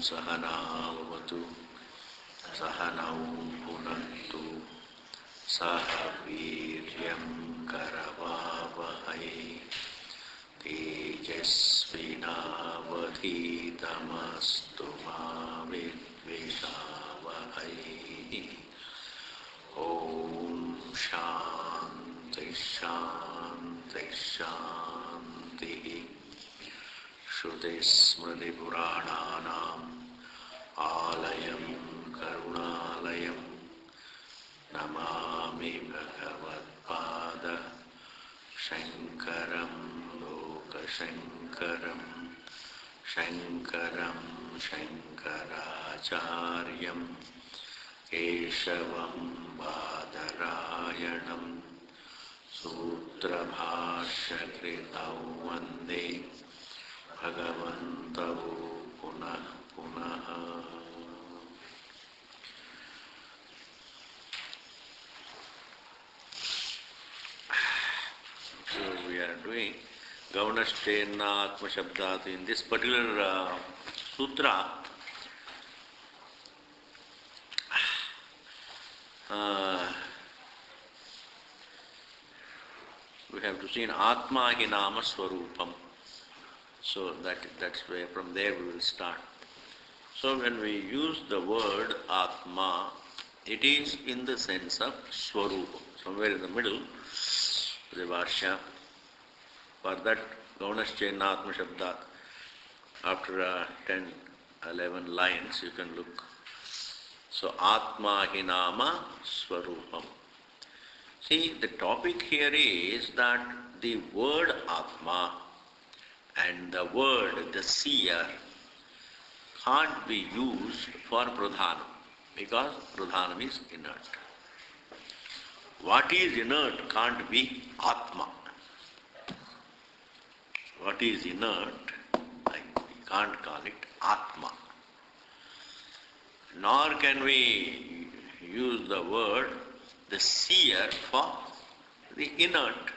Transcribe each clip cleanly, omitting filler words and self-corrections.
Sahana Vavatu Sahanau Bhunaktu Saha Viryam Karavavahai Tejasvinavadhitamastu ma vidvishavahai. Om Shanti Shanti Shanti. Shruti Smriti Purananam Alayam Karunalayam Namami Bhagavad-pada Shankaram Lokashankaram Shankaram Shankaracharyam Keshavam Badarayanam Sutrabhashakritau Vande Bhagavantau Punah Punaha. So we are doing Gaunashtena Atma Shabdat in this particular sutra. We have to see in Atma Hinama Swarupam. So that's where from there we will start. So when we use the word Atma, it is in the sense of Swarupa. Somewhere in the middle, the Varsha. For that, Gaunashtena Atma Shabdat, after 10, 11 lines, you can look. So, Atma Hinama Swarupam. See, the topic here is that the word Atma and the word, the seer, can't be used for Pradhanam, because Pradhanam is inert. What is inert can't be Atma. What is inert, we can't call it Atma. Nor can we use the word, the seer, for the inert.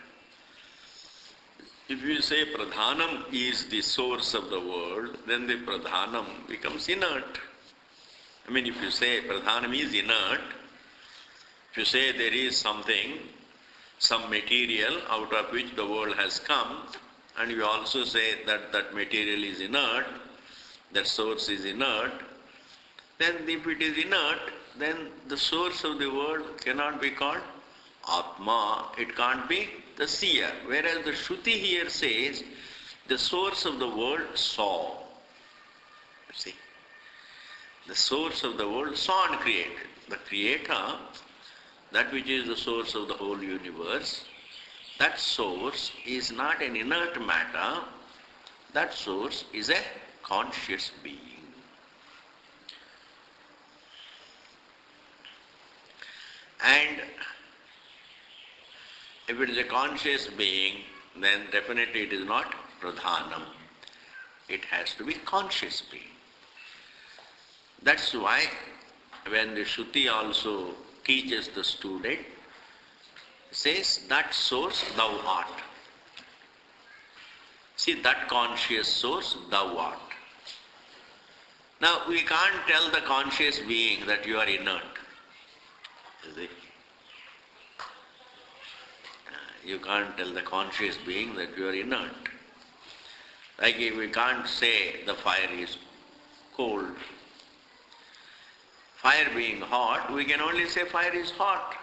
If you say Pradhanam is the source of the world, then the Pradhanam becomes inert. I mean, if you say Pradhanam is inert, if you say there is something, some material out of which the world has come, and you also say that that material is inert, that source is inert, then if it is inert, then the source of the world cannot be called Atma, it can't be the seer. Whereas the Shruti here says, the source of the world saw. You see, the source of the world saw and created. The Creator, that which is the source of the whole universe, that source is not an inert matter, that source is a conscious being. And if it is a conscious being, then definitely it is not Pradhanam. It has to be conscious being. That's why when the Shruti also teaches the student, says that source thou art. See, that conscious source thou art. Now we can't tell the conscious being that you are inert. Is it? You can't tell the conscious being that you are inert. Like if we can't say the fire is cold. Fire being hot, we can only say fire is hot.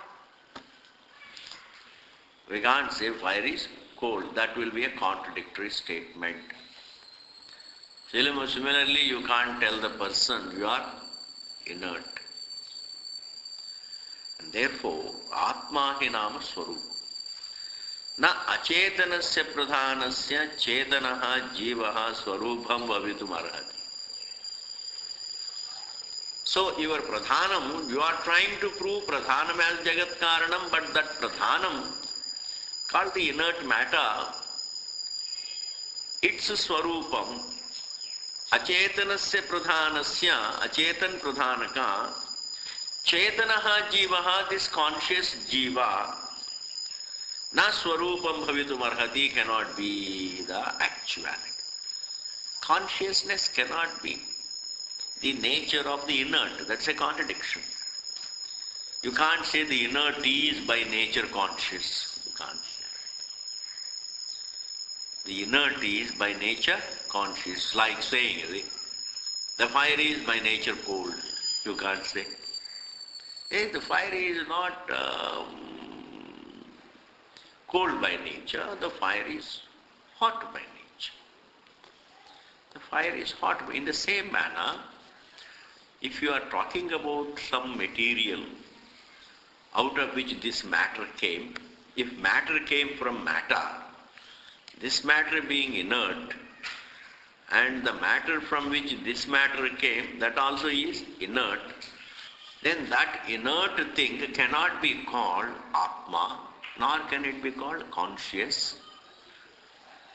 We can't say fire is cold. That will be a contradictory statement. Similarly, you can't tell the person you are inert. And therefore, Atma Hinama Swarupa. Na acetanasya pradhanasya chetanaha jivaha swarupam vavitum arhati. So your pradhanam, you are trying to prove pradhanam as jagat karanam, but that pradhanam, called the inert matter, its swarupam, acetanasya pradhanasya, acetan pradhanaka, chetanaha jivaha, this conscious jiva, na swarupam bhavitum arhati, cannot be the actuality. Consciousness cannot be the nature of the inert. That's a contradiction. You can't say the inert is by nature conscious. You can't say. The inert is by nature conscious, like saying the fire is by nature cold. You can't say. The fire is not cold by nature, the fire is hot by nature. The fire is hot. In the same manner, if you are talking about some material out of which this matter came, if matter came from matter, this matter being inert, and the matter from which this matter came, that also is inert, then that inert thing cannot be called Atma, nor can it be called conscious.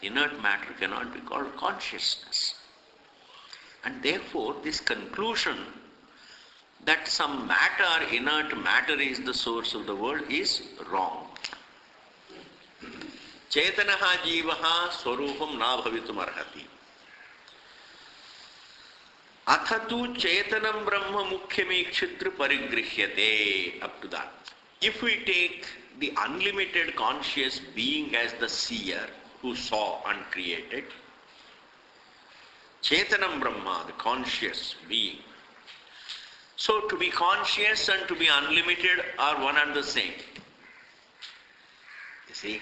Inert matter cannot be called consciousness. And therefore, this conclusion that some matter, inert matter is the source of the world is wrong. Chetanaha jivaha swarupam na bhavitum arhati. Athatu chetanam brahma mukhyamikshitra parigrihyate. Up to that. If we take the unlimited conscious being as the seer who saw and created, chetanam brahma, the conscious being. So to be conscious and to be unlimited are one and the same. You see,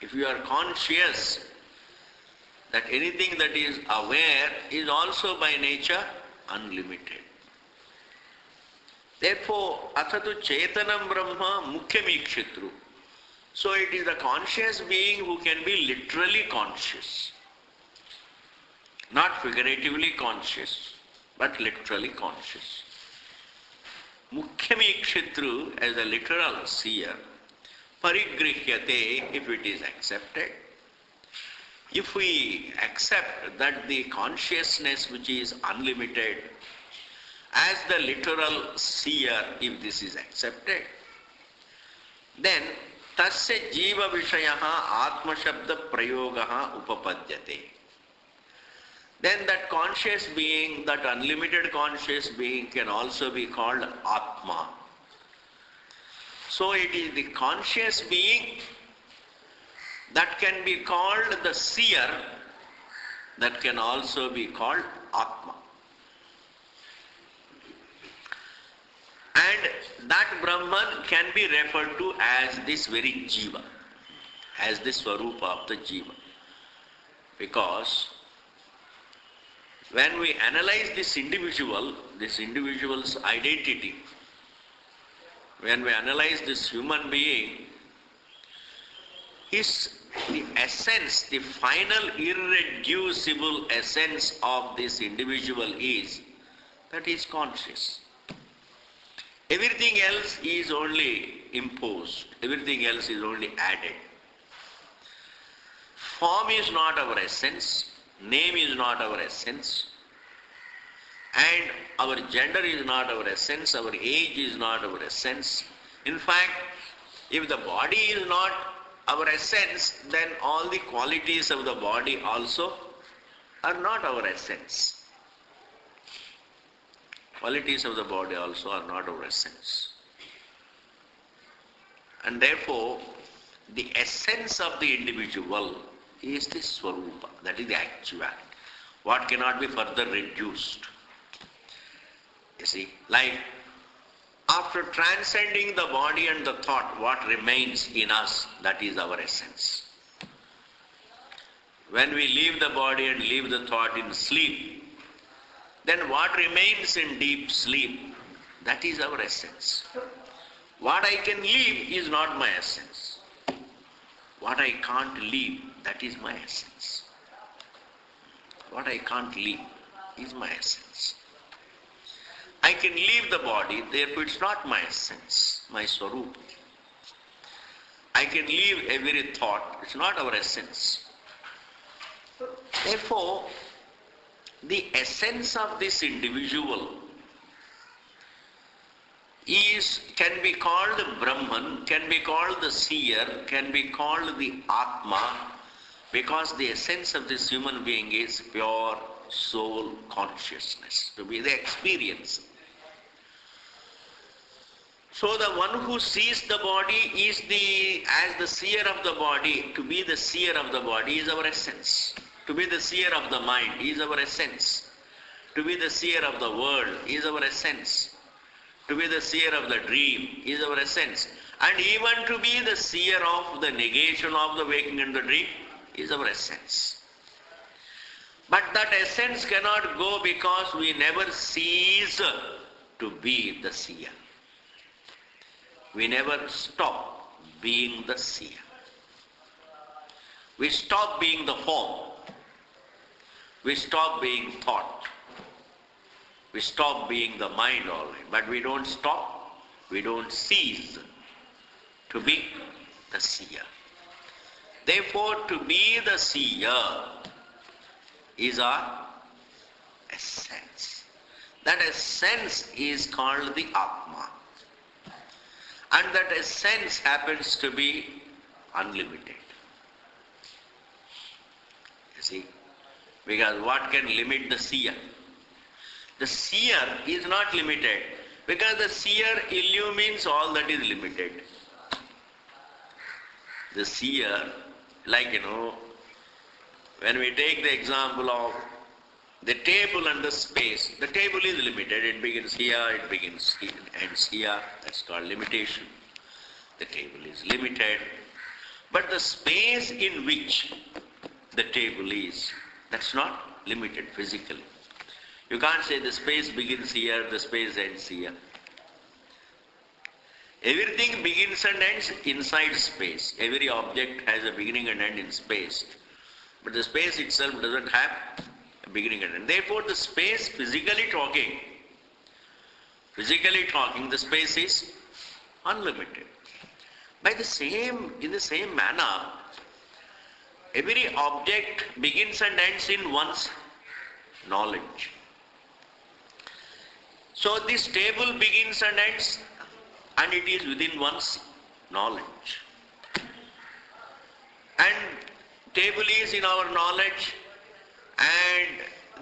if you are conscious that anything that is aware is also by nature unlimited. Therefore, athatu chetanam brahma mukhyamikshitru. So it is the conscious being who can be literally conscious. Not figuratively conscious, but literally conscious. Mukhyamikshitru as a literal seer, parigrihyate if it is accepted. If we accept that the consciousness which is unlimited as the literal seer, if this is accepted, then tasya jiva vishayaha atma shabda prayogaha upapadyate. Then that conscious being, that unlimited conscious being can also be called Atma. So it is the conscious being that can be called the seer, that can also be called Atma. And that Brahman can be referred to as this very Jiva, as the Swarupa of the Jiva. Because when we analyze this individual's identity, when we analyze this human being, the essence, the final irreducible essence of this individual is that he is conscious. Everything else is only imposed, everything else is only added. Form is not our essence, name is not our essence, and our gender is not our essence, our age is not our essence. In fact, if the body is not our essence, then all the qualities of the body also are not our essence. Qualities of the body also are not our essence. And therefore, the essence of the individual is the Swarupa, that is the actuality. What cannot be further reduced. You see, like after transcending the body and the thought, what remains in us, that is our essence. When we leave the body and leave the thought in sleep, then what remains in deep sleep, that is our essence. What I can leave is not my essence. What I can't leave, that is my essence. What I can't leave is my essence. I can leave the body, therefore it's not my essence, my Swarupa. I can leave every thought, it's not our essence. Therefore, the essence of this individual can be called Brahman, can be called the seer, can be called the Atma, because the essence of this human being is pure soul consciousness, to be the experience. So the one who sees the body is as the seer of the body. To be the seer of the body is our essence. To be the seer of the mind is our essence. To be the seer of the world is our essence. To be the seer of the dream is our essence. And even to be the seer of the negation of the waking and the dream is our essence. But that essence cannot go because we never cease to be the seer. We never stop being the seer. We stop being the form. We stop being thought. We stop being the mind already. But we don't stop. We don't cease to be the seer. Therefore, to be the seer is our essence. That essence is called the Atma. And that essence happens to be unlimited. You see? Because what can limit the seer? The seer is not limited, because the seer illumines all that is limited. The seer, when we take the example of the table and the space, the table is limited. It begins here, it begins here, ends here. That's called limitation. The table is limited. But the space in which the table is, that's not limited physically. You can't say the space begins here, the space ends here. Everything begins and ends inside space. Every object has a beginning and end in space. But the space itself doesn't have a beginning and end. Therefore, the space, physically talking, the space is unlimited. In the same manner, every object begins and ends in one's knowledge. So this table begins and ends, and it is within one's knowledge. And table is in our knowledge, and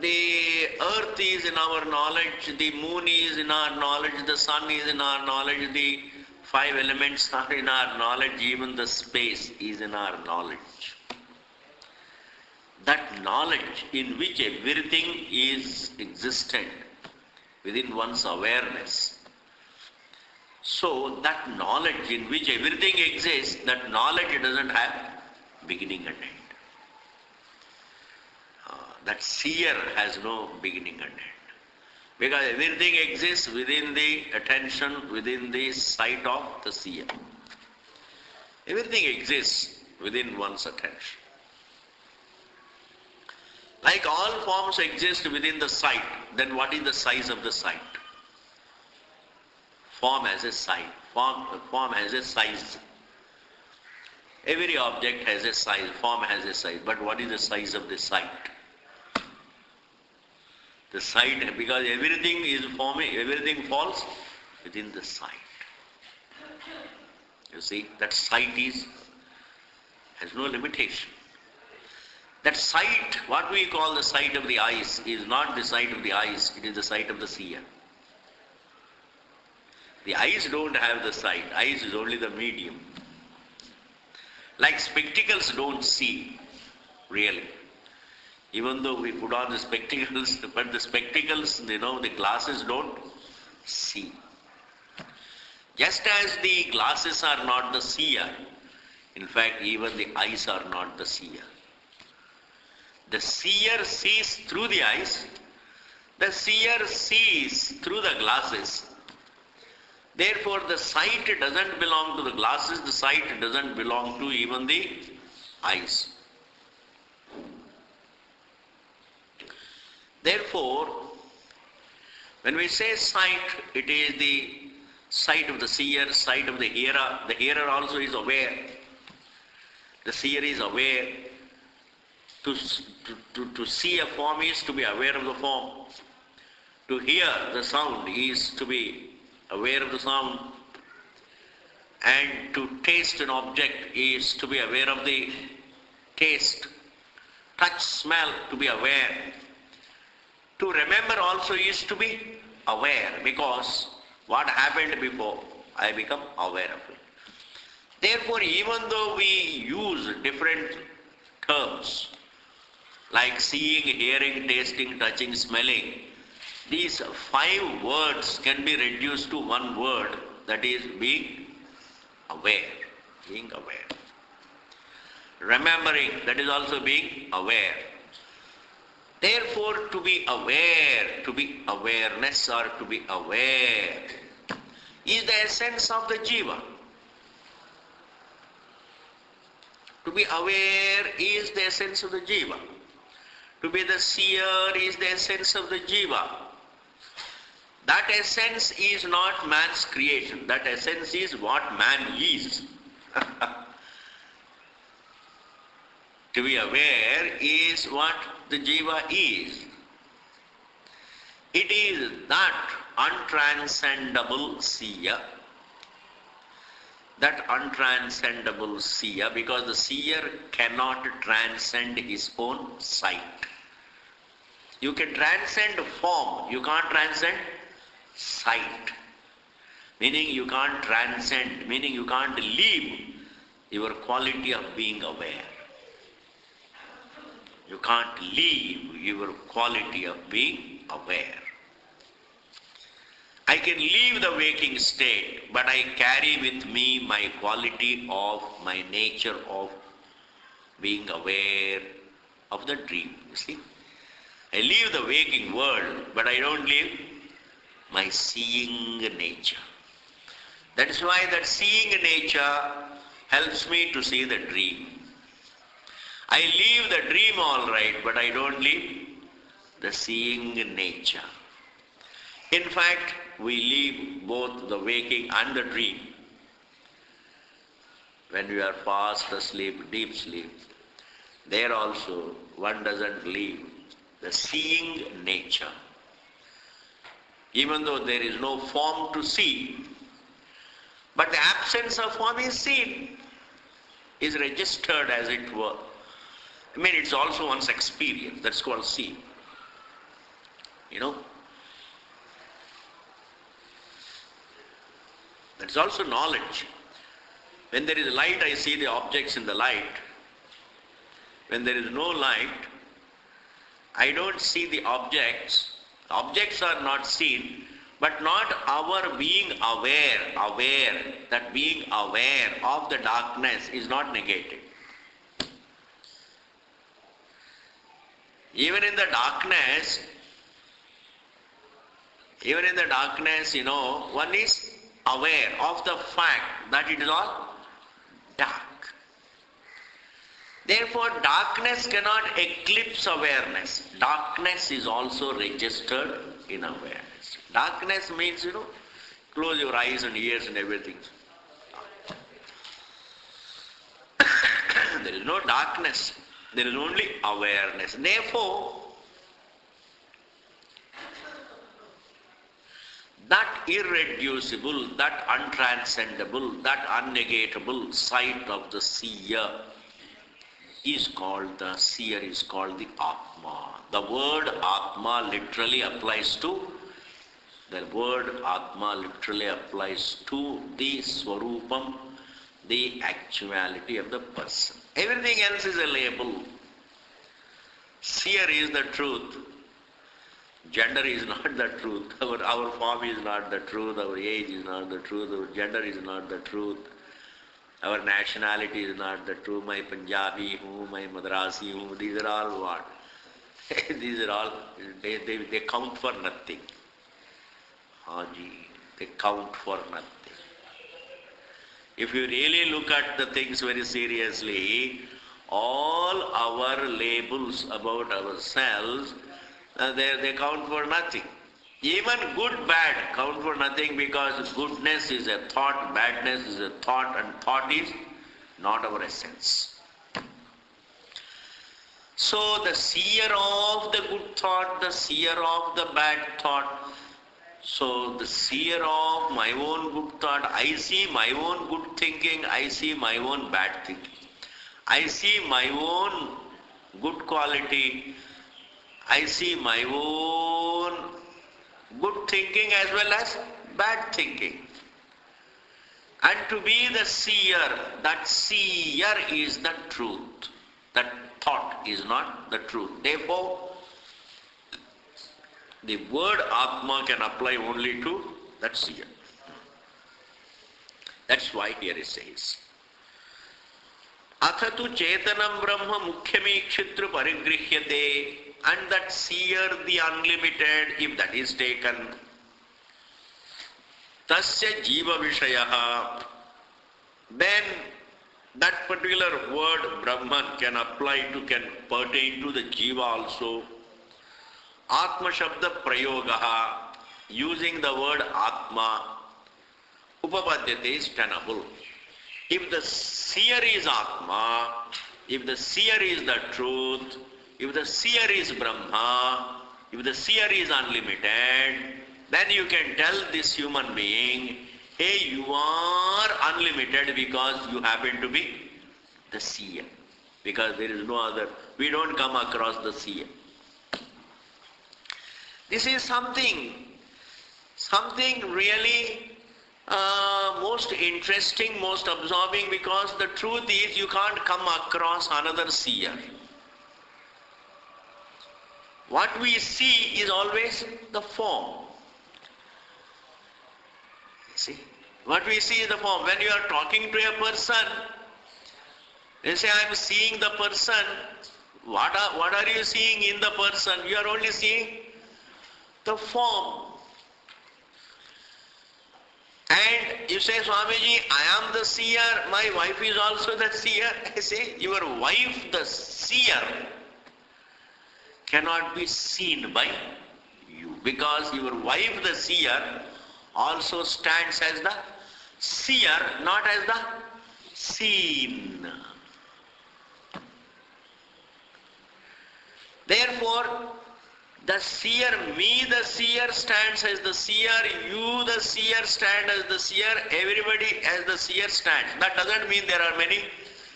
the earth is in our knowledge, the moon is in our knowledge, the sun is in our knowledge, the 5 elements are in our knowledge, even the space is in our knowledge. That knowledge in which everything is existent within one's awareness. So that knowledge in which everything exists, that knowledge doesn't have beginning and end. That seer has no beginning and end. Because everything exists within the attention, within the sight of the seer. Everything exists within one's attention. Like all forms exist within the sight, then what is the size of the sight? Form has a size. Form has a size. Every object has a size. Form has a size. But what is the size of the sight? The sight, because everything is forming, everything falls within the sight. You see, that sight has no limitation. That sight, what we call the sight of the eyes, is not the sight of the eyes, it is the sight of the seer. The eyes don't have the sight, eyes is only the medium. Like spectacles don't see, really. Even though we put on the spectacles, but the spectacles, the glasses don't see. Just as the glasses are not the seer, in fact, even the eyes are not the seer. The seer sees through the eyes, the seer sees through the glasses. Therefore, the sight doesn't belong to the glasses, the sight doesn't belong to even the eyes. Therefore, when we say sight, it is the sight of the seer, sight of the hearer. The hearer also is aware. The seer is aware. To see a form is to be aware of the form. To hear the sound is to be aware of the sound. And to taste an object is to be aware of the taste. Touch, smell, to be aware. To remember also is to be aware, because what happened before, I become aware of it. Therefore, even though we use different terms like seeing, hearing, tasting, touching, smelling, these 5 words can be reduced to one word, that is being aware. Being aware. Remembering, that is also being aware. Therefore, to be aware, to be awareness or to be aware is the essence of the jiva. To be aware is the essence of the jiva. To be the seer is the essence of the jiva. That essence is not man's creation. That essence is what man is. To be aware is what the jiva is. It is that untranscendable seer. That untranscendable seer, because the seer cannot transcend his own sight. You can transcend form, you can't transcend sight. Meaning you can't transcend, meaning you can't leave your quality of being aware. You can't leave your quality of being aware. I can leave the waking state, but I carry with me my quality of my nature of being aware of the dream. You see? I leave the waking world, but I don't leave my seeing nature. That is why that seeing nature helps me to see the dream. I leave the dream all right, but I don't leave the seeing nature. In fact, we leave both the waking and the dream. When we are fast asleep, deep sleep, there also one doesn't leave the seeing nature. Even though there is no form to see, but the absence of form is seen, is registered as it were. I mean, it's also one's experience. That's called seeing. You know? That's also knowledge. When there is light, I see the objects in the light. When there is no light, I don't see the objects. Objects are not seen, but not our being aware. That being aware of the darkness is not negated. Even in the darkness, one is aware of the fact that it is all dark. Therefore, darkness cannot eclipse awareness. Darkness is also registered in awareness. Darkness means, close your eyes and ears and everything. There is no darkness. There is only awareness. Therefore, that irreducible, that untranscendable, that unnegatable sight of the seer is called the Atma. The word Atma literally applies to the Swarupam, the actuality of the person. Everything else is a label. Seer is the truth. Gender is not the truth. Our form is not the truth. Our age is not the truth. Our gender is not the truth. Our nationality is not the truth. My Punjabi hu, my Madrasi hu. These are all what? These are all, they count for nothing. Haji, they count for nothing. If you really look at the things very seriously, all our labels about ourselves, they count for nothing. Even good, bad count for nothing, because goodness is a thought, badness is a thought, and thought is not our essence. So the seer of the good thought, the seer of the bad thought. So the seer of my own good thought, I see my own good thinking, I see my own bad thinking. I see my own good quality, I see my own good thinking as well as bad thinking. And to be the seer, that seer is the truth. That thought is not the truth. Therefore, the word Atma can apply only to that seer. That's why here it says, Athatu Chetanam Brahma Mukhyami Ikshitru Parigrihyate, and that seer, the unlimited, if that is taken, Tasya Jiva Vishayaha, then that particular word Brahman can apply to, can pertain to the Jiva also. Atma Shabda Prayogaha, using the word Atma, Upapadyate is tenable. If the seer is Atma, if the seer is the truth, if the seer is Brahma, if the seer is unlimited, then you can tell this human being, hey, you are unlimited because you happen to be the seer. Because there is no other, we don't come across the seer. This is something really most interesting, most absorbing, because the truth is you can't come across another seer. What we see is always the form. See, what we see is the form. When you are talking to a person, you say, I am seeing the person. What are you seeing in the person? You are only seeing the form. And you say, Swamiji, I am the seer, my wife is also the seer. I say, your wife, the seer, cannot be seen by you, because your wife, the seer, also stands as the seer, not as the seen. Therefore, the seer, me the seer stands as the seer, you the seer stand as the seer, everybody as the seer stands. That doesn't mean there are many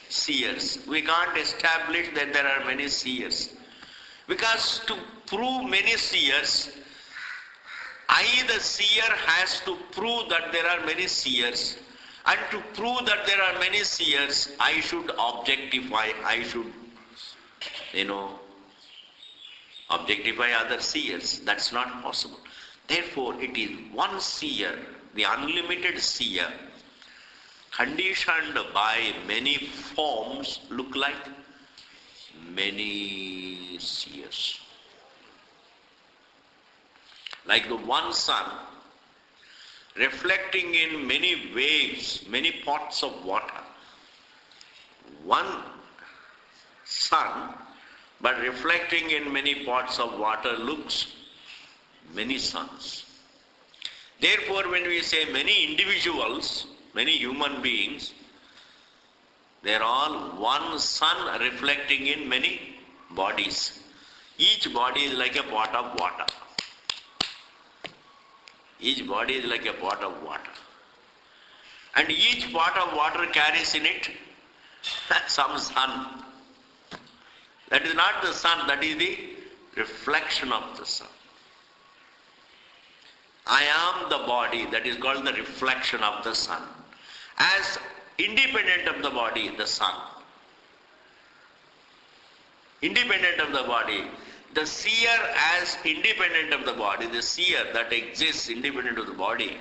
seers. We can't establish that there are many seers. Because to prove many seers, I the seer has to prove that there are many seers. And to prove that there are many seers, I should objectify, I should, objectify other seers. That's not possible. Therefore, it is one seer, the unlimited seer, conditioned by many forms, look like many seers. Like the one sun, reflecting in many waves, many pots of water. One sun, but reflecting in many pots of water, looks many suns. Therefore, when we say many individuals, many human beings, they are all one sun reflecting in many bodies. Each body is like a pot of water. Each body is like a pot of water. And each pot of water carries in it some sun. That is not the sun, that is the reflection of the sun. I am the body, that is called the reflection of the sun. As independent of the body, the sun. Independent of the body. The seer as independent of the body, the seer that exists independent of the body.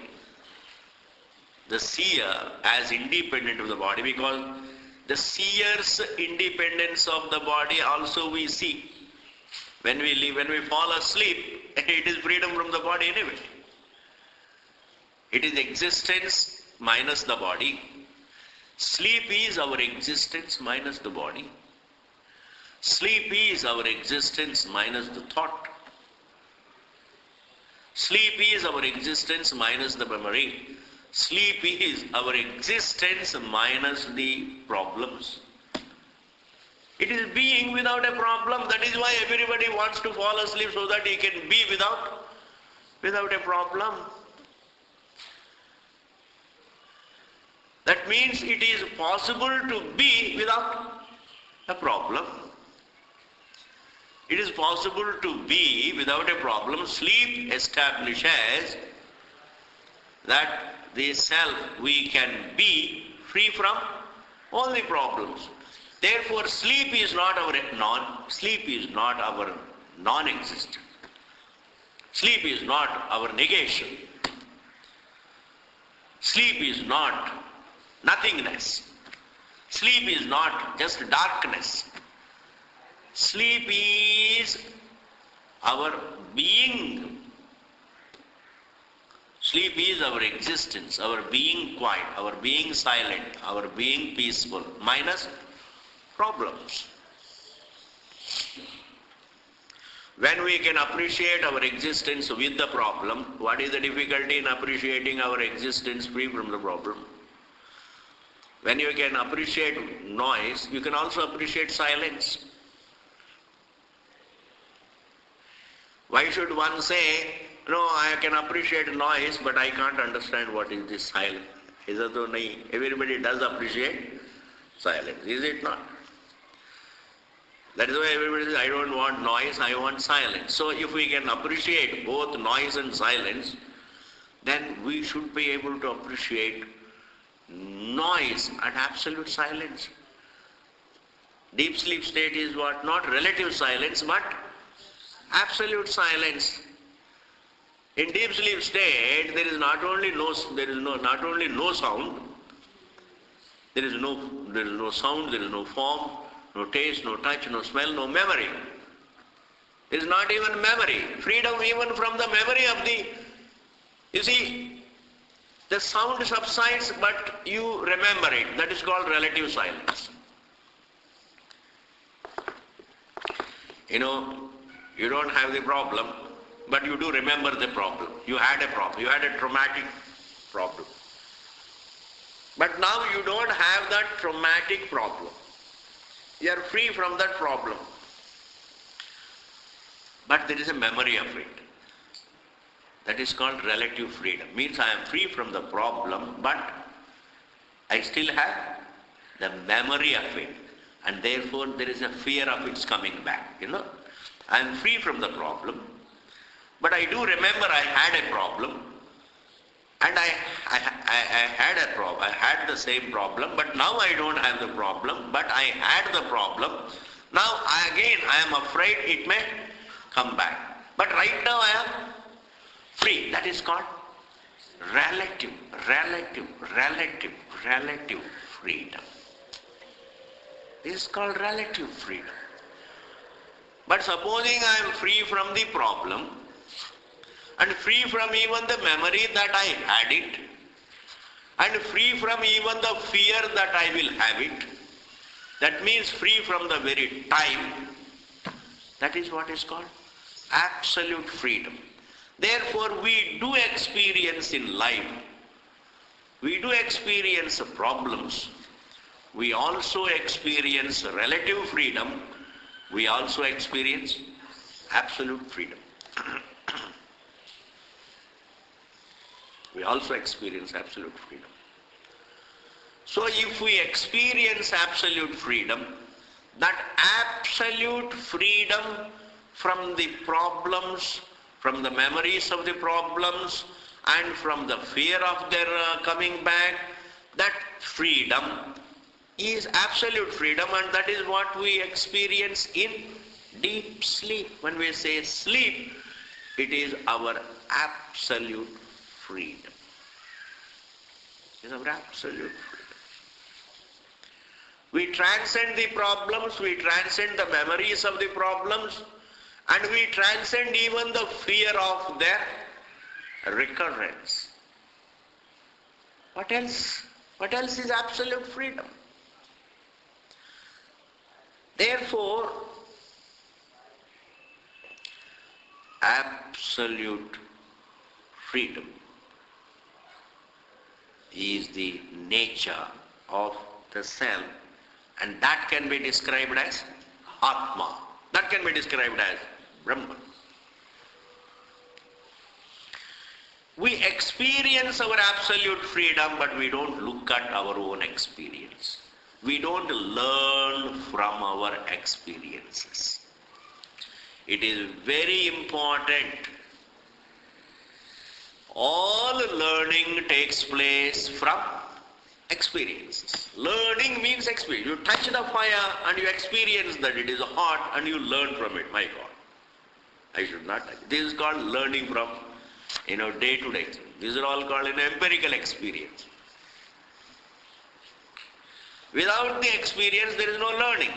The seer as independent of the body, because the seer's independence of the body also we see. When we fall asleep, it is freedom from the body anyway. It is existence minus the body. Sleep is our existence minus the body. Sleep is our existence minus the thought. Sleep is our existence minus the memory. Sleep is our existence minus the problems. It is being without a problem. That is why everybody wants to fall asleep, so that he can be without a problem. That means it is possible to be without a problem. it is possible to be without a problem. Sleep establishes that the self, we can be free from all the problems. Therefore, sleep is not our non-existent. Sleep is not our negation. Sleep is not nothingness. Sleep is not just darkness. Sleep is our being. Sleep is our existence, our being quiet, our being silent, our being peaceful, minus problems. When we can appreciate our existence with the problem, what is the difficulty in appreciating our existence free from the problem? When you can appreciate noise, you can also appreciate silence. Why should one say, no, I can appreciate noise, but I can't understand what is this silence? Everybody does appreciate silence, is it not? That is why everybody says, I don't want noise, I want silence. So if we can appreciate both noise and silence, then we should be able to appreciate noise and absolute silence. Deep sleep state is what? Not relative silence, but absolute silence. In deep sleep state, there is not only no sound, there is no sound, there is no form, no taste, no touch, no smell, no memory. There is not even memory. Freedom even from the memory of the, you see, the sound subsides but you remember it. That is called relative silence. You know, you don't have the problem, but you do remember the problem. You had a problem. You had a traumatic problem. But now you don't have that traumatic problem. You are free from that problem. But there is a memory of it. That is called relative freedom. Means I am free from the problem, but I still have the memory of it. And therefore there is a fear of its coming back. You know, I am free from the problem, but I do remember I had a problem. And I had a problem. I had the same problem, but now I don't have the problem, but I had the problem. Now I am afraid it may come back. But right now I am free. That is called relative freedom. This is called relative freedom. But supposing I am free from the problem, and free from even the memory that I had it, and free from even the fear that I will have it, that means free from the very time, that is what is called absolute freedom. Therefore, we do experience in life, we do experience problems, we also experience relative freedom, we also experience absolute freedom. We also experience absolute freedom. So if we experience absolute freedom, that absolute freedom from the problems, from the memories of the problems, and from the fear of their coming back, that freedom is absolute freedom, and that is what we experience in deep sleep. When we say sleep, it is our absolute freedom. It is our absolute freedom. We transcend the problems, we transcend the memories of the problems, and we transcend even the fear of their recurrence. What else? What else is absolute freedom? Therefore, absolute freedom is the nature of the self, and that can be described as Atma. That can be described as Brahma. We experience our absolute freedom, but we don't look at our own experience. We don't learn from our experiences. It is very important. All learning takes place from experiences. Learning means experience. You touch the fire and you experience that it is hot and you learn from it. My God, I should not touch. This is called learning from, day to day. These are all called an empirical experience. Without the experience, there is no learning.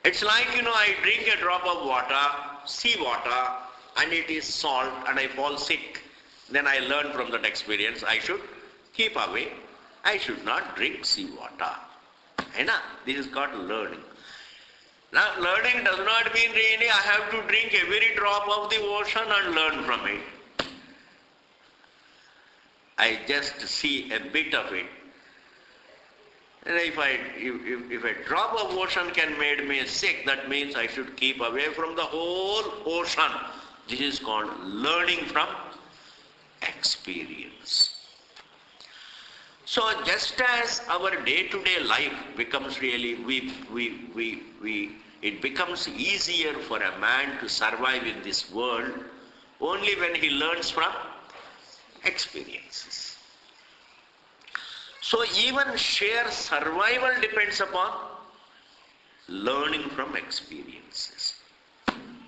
It's like, I drink a drop of water, sea water, and it is salt, and I fall sick. Then I learn from that experience, I should keep away. I should not drink sea water. This is called learning. Now, learning does not mean really I have to drink every drop of the ocean and learn from it. I just see a bit of it. And if a drop of ocean can make me sick, that means I should keep away from the whole ocean. This is called learning from experience. So just as our day-to-day life becomes really, it becomes easier for a man to survive in this world only when he learns from experiences. So even sheer survival depends upon learning from experiences.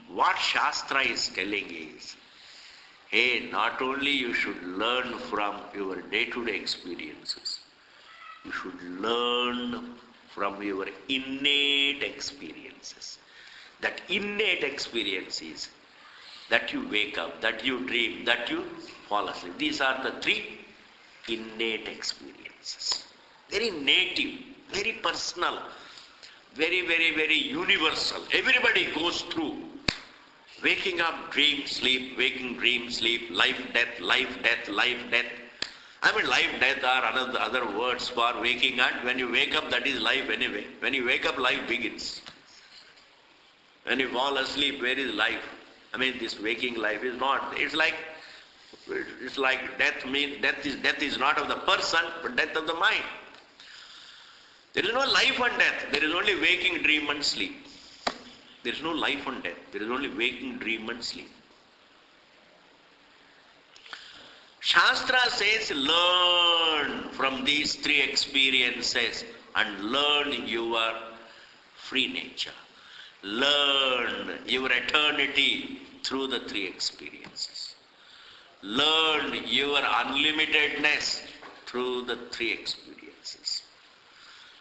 What Shastra is telling is, hey, not only you should learn from your day-to-day experiences, you should learn from your innate experiences. That innate experience is that you wake up, that you dream, that you fall asleep. These are the three innate experiences. Very native, very personal, very, very, very universal. Everybody goes through. Waking up, dream, sleep, waking, dream, sleep, life, death, life, death, life, death. Life, death are other words for waking, and when you wake up, that is life anyway. When you wake up, life begins. When you fall asleep, where is life? This waking life is not. It's like death means death is not of the person, but death of the mind. There is no life and death. There is only waking, dream, and sleep. There is no life and death. There is only waking, dream, and sleep. Shastra says learn from these three experiences and learn your free nature. Learn your eternity through the three experiences. Learn your unlimitedness through the three experiences.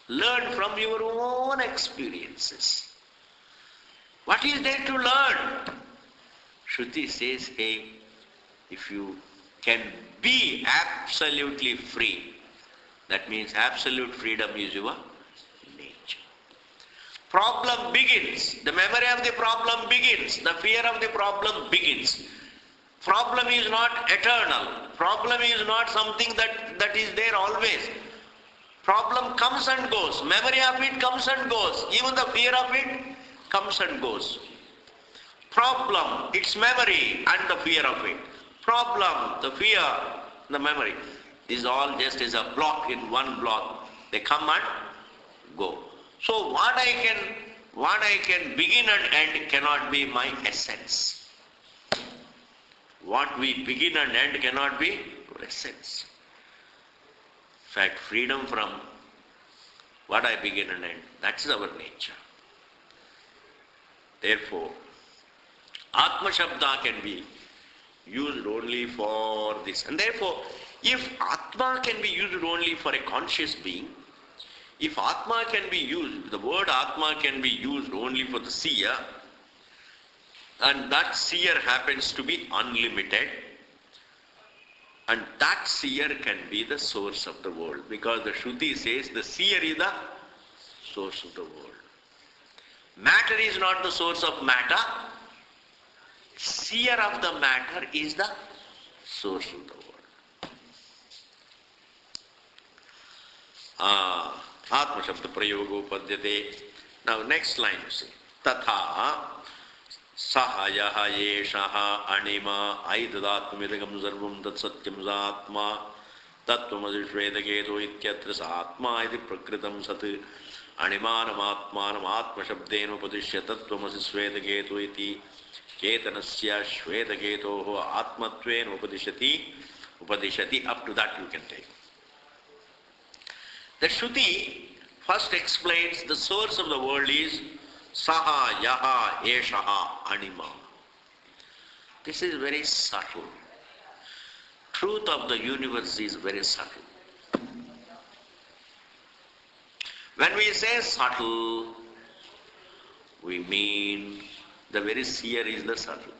Learn from your own experiences. What is there to learn? Shruti says, hey, if you can be absolutely free, that means absolute freedom is your nature. Problem begins. The memory of the problem begins. The fear of the problem begins. Problem is not eternal. Problem is not something that is there always. Problem comes and goes. Memory of it comes and goes. Even the fear of it comes and goes. Problem, its memory and the fear of it. Problem, the fear, the memory. This is all just as a block in one block. They come and go. So what I can begin and end cannot be my essence. What we begin and end cannot be our essence. In fact, freedom from what I begin and end, that's our nature. Therefore, Atma Shabda can be used only for this. And therefore, if Atma can be used only for a conscious being, if Atma can be used, the word Atma can be used only for the seer, and that seer happens to be unlimited, and that seer can be the source of the world, because the Shruti says the seer is the source of the world. Matter is not the source of matter. Seer of the matter is the source of the world. Atma Shabda Prayogo Padyate. Now next line you see. Tatha Sahayaha Yeshaha Anima Aidadatmidagam Sarvam Tat Satyam Zatma Tattvamasi Shvetaketo ityatra sa atma iti prakritam sat animanam atmanam atma shabdena upadishya tattvamasi Shvetaketo iti chetanasya Shvetaketoho atmatvena upadishati. Up to that you can take. The Shruti first explains the source of the world is Saha Yaha Eshaha Anima. This is very subtle. Truth of the universe is very subtle. When we say subtle, we mean the very seer is the subtle.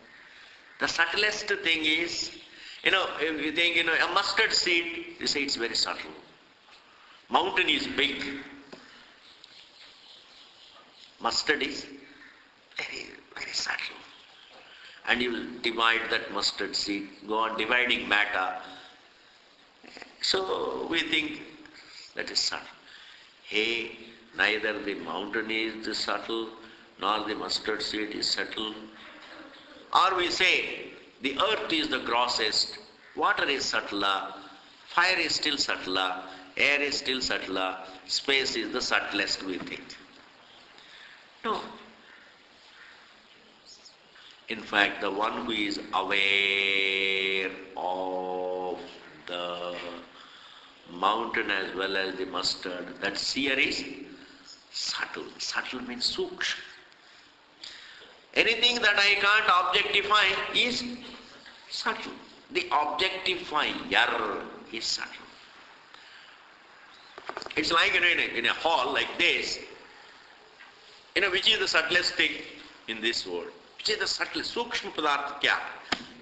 The subtlest thing is, if you think, a mustard seed, you say it's very subtle. Mountain is big. Mustard is very, very subtle. And you will divide that mustard seed, go on dividing matter. So we think that is subtle. Hey, neither the mountain is subtle, nor the mustard seed is subtle. Or we say, the earth is the grossest, water is subtler, fire is still subtler, air is still subtler, space is the subtlest, we think. No. In fact, the one who is aware of the mountain as well as the mustard, that seer is subtle. Subtle means sukshma. Anything that I can't objectify is subtle. The objectifier is subtle. It's like in a hall like this, which is the subtlest thing in this world? Which is the subtlest? सूक्ष्म पदार्थ क्या है?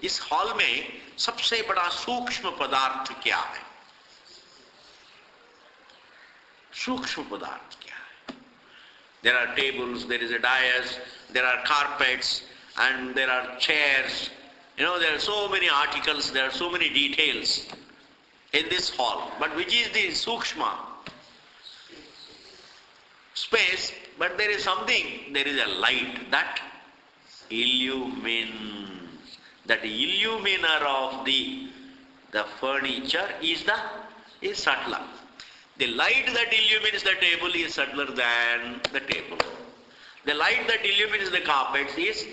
इस hall में सबसे बड़ा सूक्ष्म पदार्थ क्या है? सूक्ष्म पदार्थ क्या है? There are tables, there is a dais, there are carpets, and there are chairs. There are so many articles, there are so many details in this hall. But which is the sukshma? Space, but there is something, there is a light that illumines. That illuminer of the furniture is subtler. The light that illumines the table is subtler than the table. The light that illumines the carpets is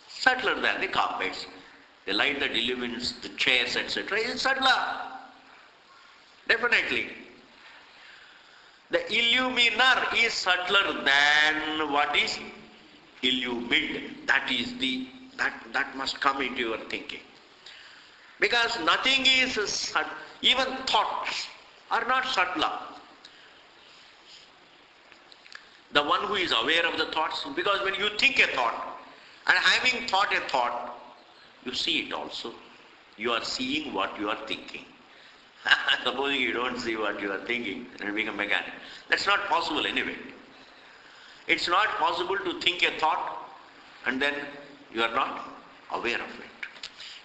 subtler than the carpets. The light that illumines the chairs, etc. is subtler. Definitely. The illuminer is subtler than what is illumined. That must come into your thinking. Because nothing is subtle. Even thoughts are not subtler. The one who is aware of the thoughts, because when you think a thought, and having thought a thought, you see it also. You are seeing what you are thinking. Supposing you don't see what you are thinking, then it becomes mechanical. That's not possible anyway. It's not possible to think a thought and then you are not aware of it.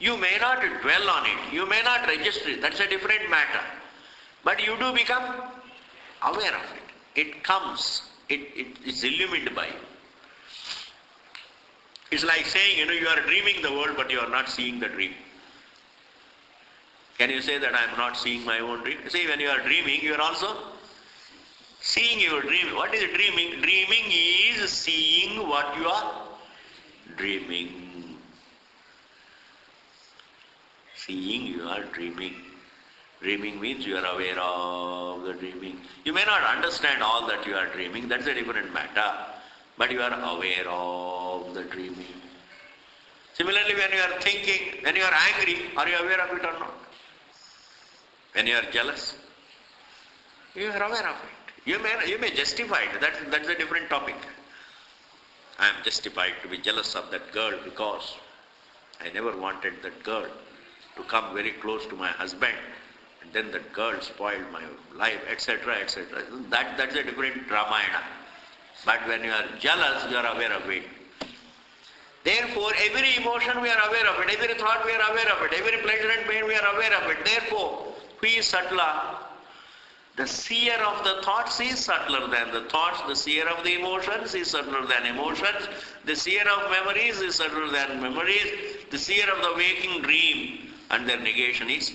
You may not dwell on it, you may not register it, that's a different matter. But you do become aware of it. It comes, it is illumined by you. It's like saying, you are dreaming the world but you are not seeing the dream. Can you say that I am not seeing my own dream? See, when you are dreaming, you are also seeing your dream. What is dreaming? Dreaming is seeing what you are dreaming. Seeing you are dreaming. Dreaming means you are aware of the dreaming. You may not understand all that you are dreaming, that's a different matter. But you are aware of the dreaming. Similarly, when you are thinking, when you are angry, are you aware of it or not? When you are jealous, you are aware of it. You may justify it. That's a different topic. I am justified to be jealous of that girl because I never wanted that girl to come very close to my husband, and then that girl spoiled my life, etc., etc. That's a different Ramayana. But when you are jealous, you are aware of it. Therefore, every emotion we are aware of it, every thought we are aware of it, every pleasure and pain we are aware of it. Therefore, who is subtler? The seer of the thoughts is subtler than the thoughts. The seer of the emotions is subtler than emotions. The seer of memories is subtler than memories. The seer of the waking dream and their negation is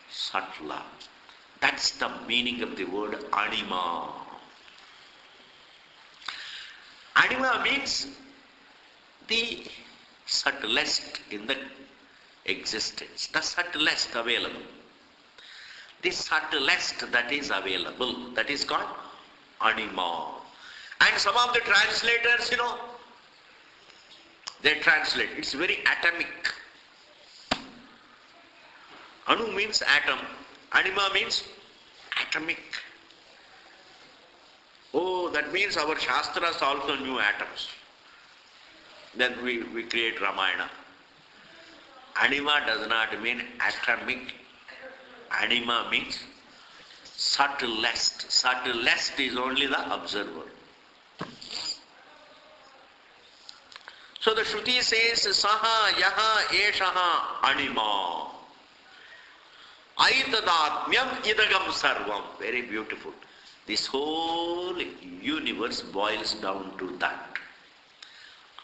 subtler. That's the meaning of the word anima. Anima means the subtlest in the existence, the subtlest available. The subtlest that is available, that is called anima. And some of the translators, they translate, it's very atomic. Anu means atom, anima means atomic. Oh, that means our Shastras also knew atoms. Then we create Ramayana. Anima does not mean atomic. Anima means subtlest. Subtlest is only the observer. So the Shruti says, Saha Yaha Eshaha Anima. Aitadatmyam idagam sarvam. Very beautiful. This whole universe boils down to that.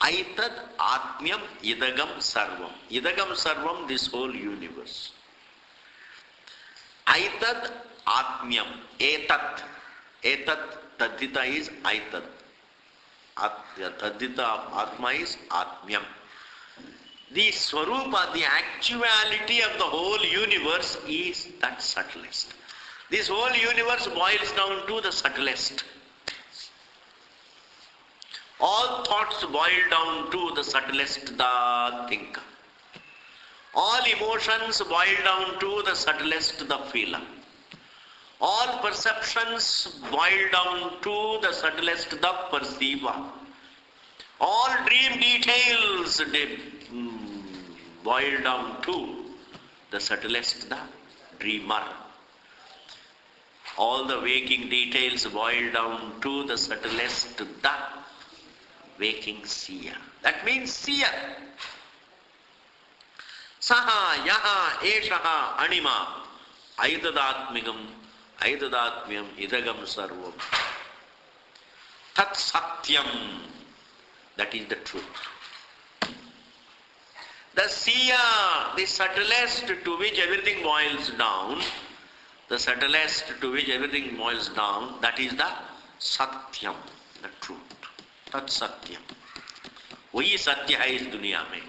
Aitad atmyam idagam sarvam. Idagam sarvam, this whole universe. Aitad atmyam. Etat. Etat tadita is aitad. Tadita of atma is atmyam. The swarupa, the actuality of the whole universe is that subtlest. This whole universe boils down to the subtlest. All thoughts boil down to the subtlest, the thinker. All emotions boil down to the subtlest, the feeler. All perceptions boil down to the subtlest, the perceiver. All dream details boil down to the subtlest, the dreamer. All the waking details boil down to the subtlest, the waking seer. That means seer. Saha yaha eshaha anima aitadatmyam idagam sarvam. Tat satyam. That is the truth. The seer, the subtlest to which everything boils down, the subtlest to which everything boils down, that is the satyam, the truth. Tat satyam. वही सत्य है इस दुनिया में.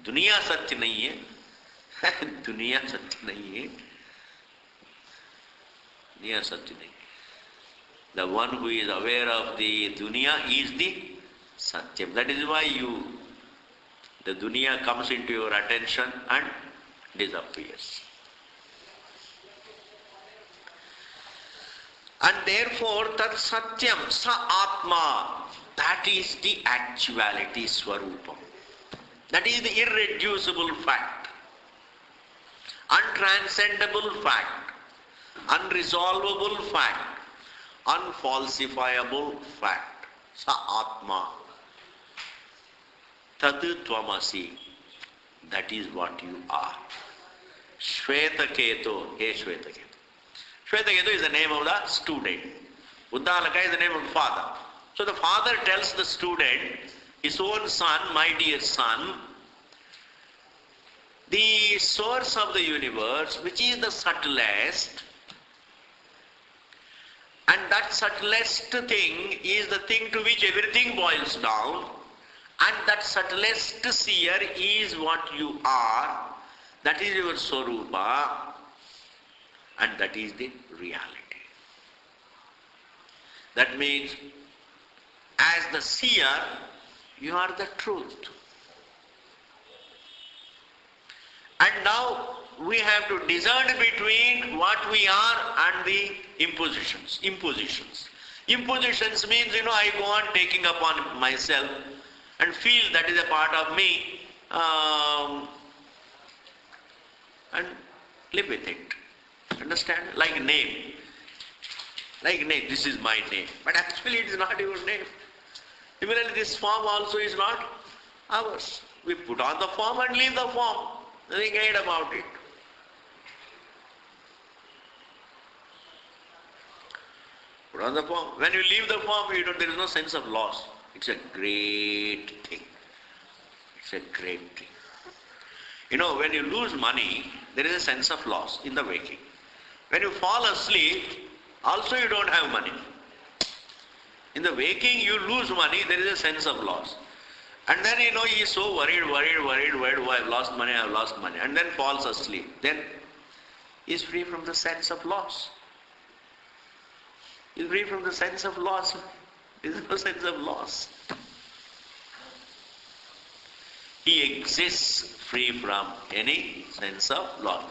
दुनिया सत्य नहीं है. दुनिया सत्य नहीं है. दुनिया सत्य नहीं. The one who is aware of the dunya is the satyam. That is why the dunya comes into your attention and disappears. And therefore, tat satyam, sa atma, that is the actuality, swarupa. That is the irreducible fact, untranscendable fact, unresolvable fact, unfalsifiable fact. Sa atma. Tat tvamasi. That is what you are. Shvetaketo. Hey Shvetaketo. Shvetaketu is the name of the student. Uddalaka is the name of the father. So the father tells the student, his own son, my dear son, the source of the universe, which is the subtlest, and that subtlest thing is the thing to which everything boils down, and that subtlest seer is what you are, that is your swarupa, and that is the reality. That means, as the seer, you are the truth. And now we have to discern between what we are and the impositions. Impositions means, I go on taking upon myself and feel that is a part of me and live with it. Understand? Like name. This is my name. But actually it is not your name. Similarly, this form also is not ours. We put on the form and leave the form. Nothing great about it. Put on the form. When you leave the form, there is no sense of loss. It's a great thing. It's a great thing. When you lose money, there is a sense of loss in the waking. When you fall asleep, also you don't have money. In the waking, you lose money, there is a sense of loss. And then he is so worried, oh, I've lost money. And then falls asleep. Then he is free from the sense of loss. He is free from the sense of loss. There is no sense of loss. He exists free from any sense of loss.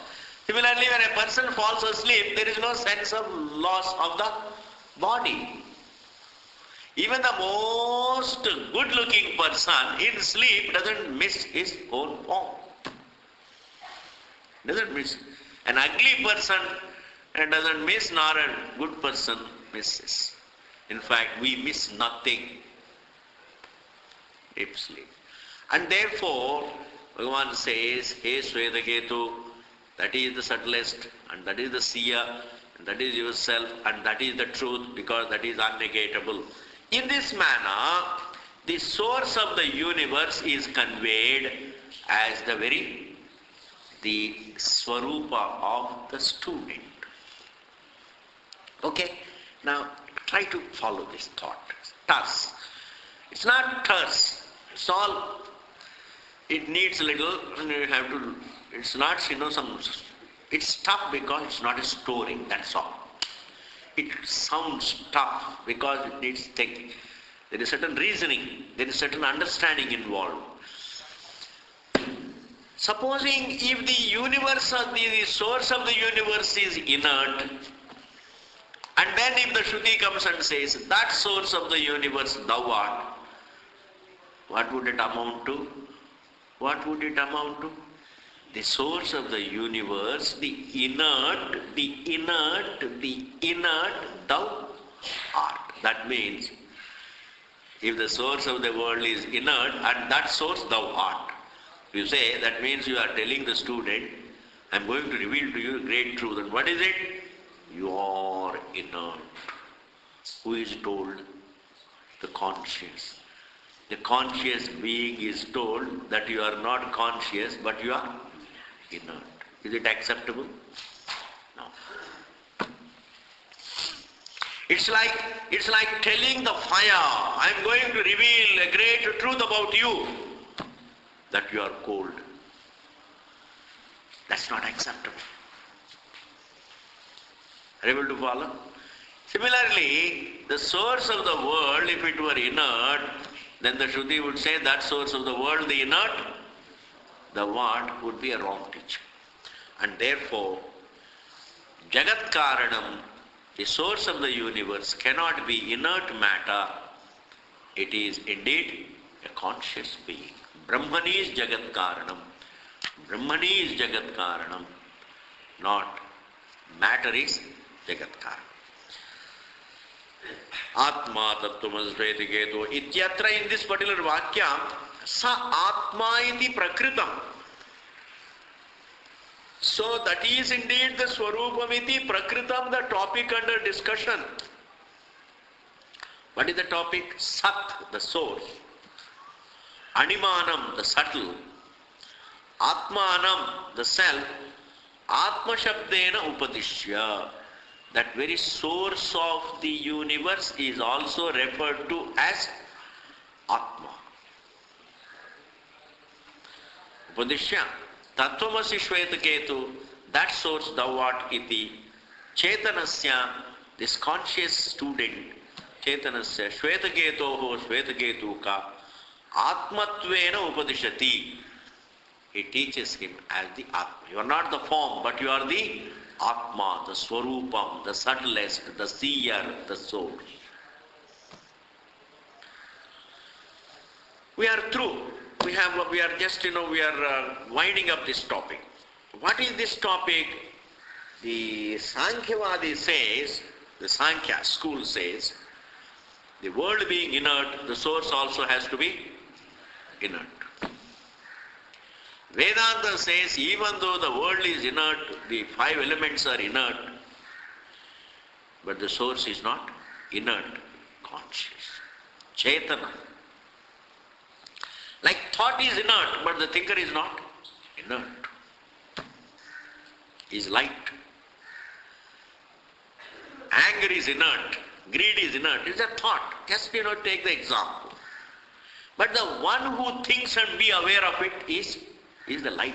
Similarly, when a person falls asleep, there is no sense of loss of the body. Even the most good-looking person in sleep doesn't miss his own form. Doesn't miss. An ugly person doesn't miss, nor a good person misses. In fact, we miss nothing. Deep sleep. And therefore, Bhagavan says, Hey Swetaketu, that is the subtlest, and that is the seer, and that is yourself, and that is the truth, because that is unnegatable. In this manner, the source of the universe is conveyed as the Swarupa of the student. Okay? Now, try to follow this thought. Thus. It's not thus. It's all, it needs a little, and you have to, it's not, it's tough because it's not a story, that's all. It sounds tough because it needs thinking. There is certain reasoning, there is certain understanding involved. Supposing if the universe or the source of the universe is inert, and then if the Shruti comes and says, that source of the universe thou art, what would it amount to? What would it amount to? The source of the universe, the inert, thou art. That means, if the source of the world is inert, and that source thou art. You say, that means you are telling the student, I am going to reveal to you a great truth. And what is it? You are inert. Who is told? The conscious. The conscious being is told that you are not conscious, but you are inert. Is it acceptable? No. It's like telling the fire, I am going to reveal a great truth about you, that you are cold. That's not acceptable. Are you able to follow? Similarly, the source of the world, if it were inert, then the Shruti would say that source of the world, the inert, the what would be a wrong teaching. And therefore, Jagat Karanam, the source of the universe, cannot be inert matter. It is indeed a conscious being. Brahman is Jagat Karanam. Brahman is Jagat Karanam. Not matter is Jagat Karanam. Atma tattvam asvetiketo. Ityatra, in this particular vakya, sa atma iti prakritam. So that is indeed the swarupam iti prakritam, the topic under discussion. What is the topic? Sat, the source. Animanam, the subtle. Atmanam, the self. Atma Shabdena Upadishya. That very source of the universe is also referred to as Atma. Upadishya. Tattvamasi Shvetaketu, that source thou art iti. Chetanasya, this conscious student, Chetanasya, Shvetaketoho Shvetaketuka, Atmatvena Upadishati. He teaches him as the Atma. You are not the form, but you are the Atma, the Swarupam, the subtlest, the seer, the soul. We are through. We are just, we are winding up this topic. What is this topic? The Sankhya says, the Sankhya school says, the world being inert, the source also has to be inert. Vedanta says, even though the world is inert, the five elements are inert, but the source is not inert, conscious, Chetana. Like thought is inert, but the thinker is not inert. He is light. Anger is inert. Greed is inert. It's a thought. Just, take the example. But the one who thinks and be aware of it is the light.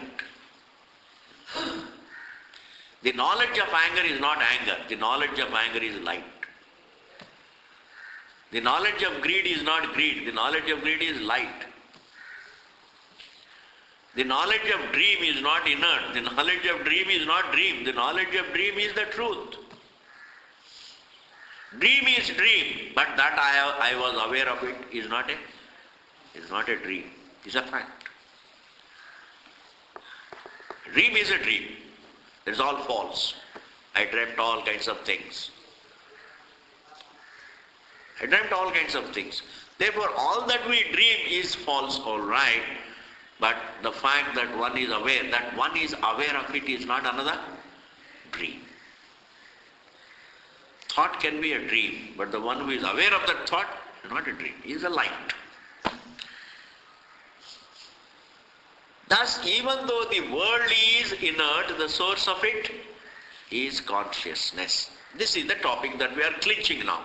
The knowledge of anger is not anger. The knowledge of anger is light. The knowledge of greed is not greed. The knowledge of greed is light. The knowledge of dream is not inert. The knowledge of dream is not dream. The knowledge of dream is the truth. Dream is dream, but that I was aware of it is not a dream. It's a fact. Dream is a dream. It's all false. I dreamt all kinds of things. Therefore, all that we dream is false, all right. But the fact that one is aware of it is not another dream. Thought can be a dream, but the one who is aware of that thought is not a dream. He is a light. Thus, even though the world is inert, the source of it is consciousness. This is the topic that we are clinching now.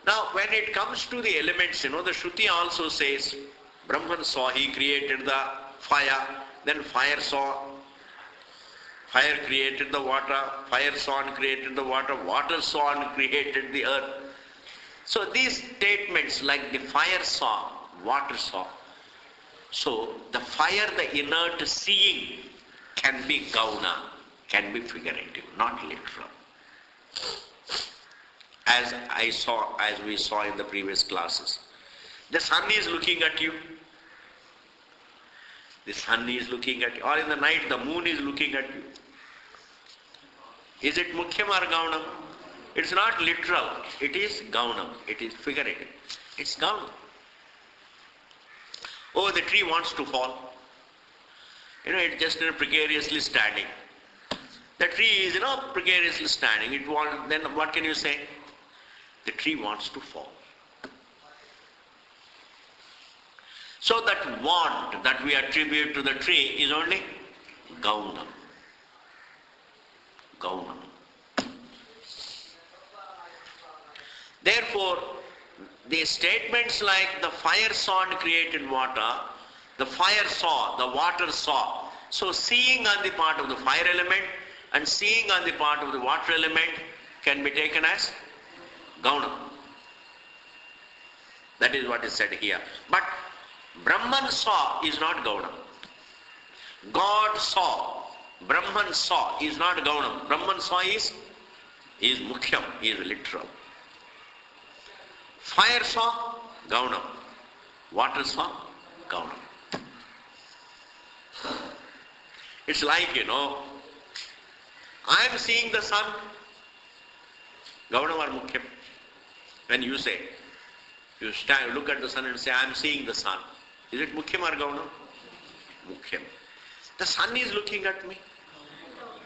Now, when it comes to the elements, the Shruti also says, Brahman saw, he created the fire, then fire created the water, fire saw and created the water saw and created the earth. So these statements like the fire saw, water saw. So the fire, the inert seeing can be gauna, can be figurative, not literal. As we saw in the previous classes. The sun is looking at you. The sun is looking at you. Or in the night, the moon is looking at you. Is it mukhyam or gaunam? It's not literal. It is gaunam. It is figurative. It's gaunam. Oh, the tree wants to fall. It's just precariously standing. The tree is, precariously standing. Then what can you say? The tree wants to fall. So that want that we attribute to the tree is only gaunam. Gaunam. Therefore, the statements like the fire saw and created water, the fire saw, the water saw. So seeing on the part of the fire element and seeing on the part of the water element can be taken as gaunam. That is what is said here. But Brahman saw is not gaunam. God saw, Brahman saw is not gaunam. Brahman saw is mukhyam, is literal. Fire saw, gaunam. Water saw, gaunam. It's like, I am seeing the sun, gaunam or mukhyam. When you say, you look at the sun and say, I am seeing the sun. Is it mukhyam or gaunam? Mukhyam. The sun is looking at me.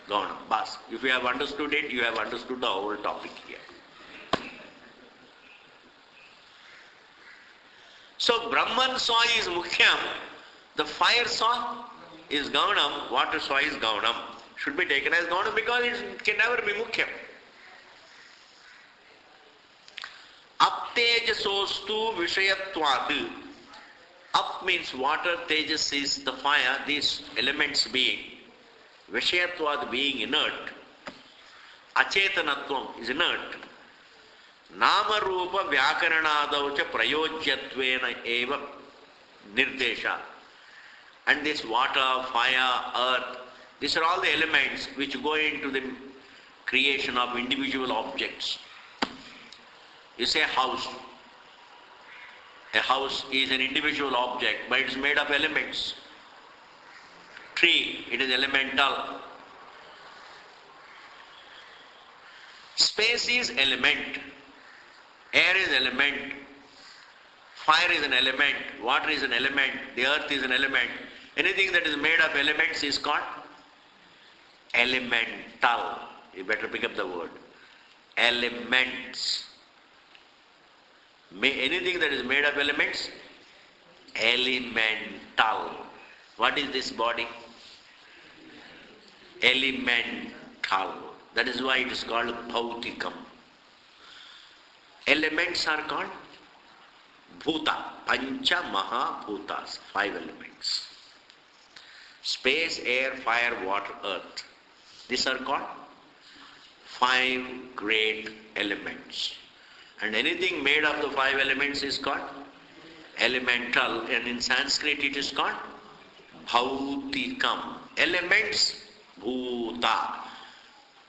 Gaunam. Bas. If you have understood it, you have understood the whole topic here. So Brahman saw is mukhyam, the fire saw is gaunam, water saw is gaunam. Should be taken as gaunam because it can never be mukhyam. Aptejasostu vishayatvad. Up means water, tejas is the fire, these elements being, vishayatvad being inert, achetanatvam is inert, nama rupa vyakaranadaucha prayojyatvena eva nirdesha. And this water, fire, earth, these are all the elements which go into the creation of individual objects. You say house. A house is an individual object, but it is made of elements. Tree, it is elemental. Space is element. Air is element. Fire is an element. Water is an element. The earth is an element. Anything that is made of elements is called elemental. You better pick up the word. Elements. Anything that is made of elements, elemental. What is this body? Elemental. That is why it is called bhautikam. Elements are called bhuta, pancha maha bhutas, 5 elements. Space, air, fire, water, earth. These are called 5 great elements. And anything made of the 5 elements is called elemental, and in Sanskrit it is called bhautikam. Elements, bhuta.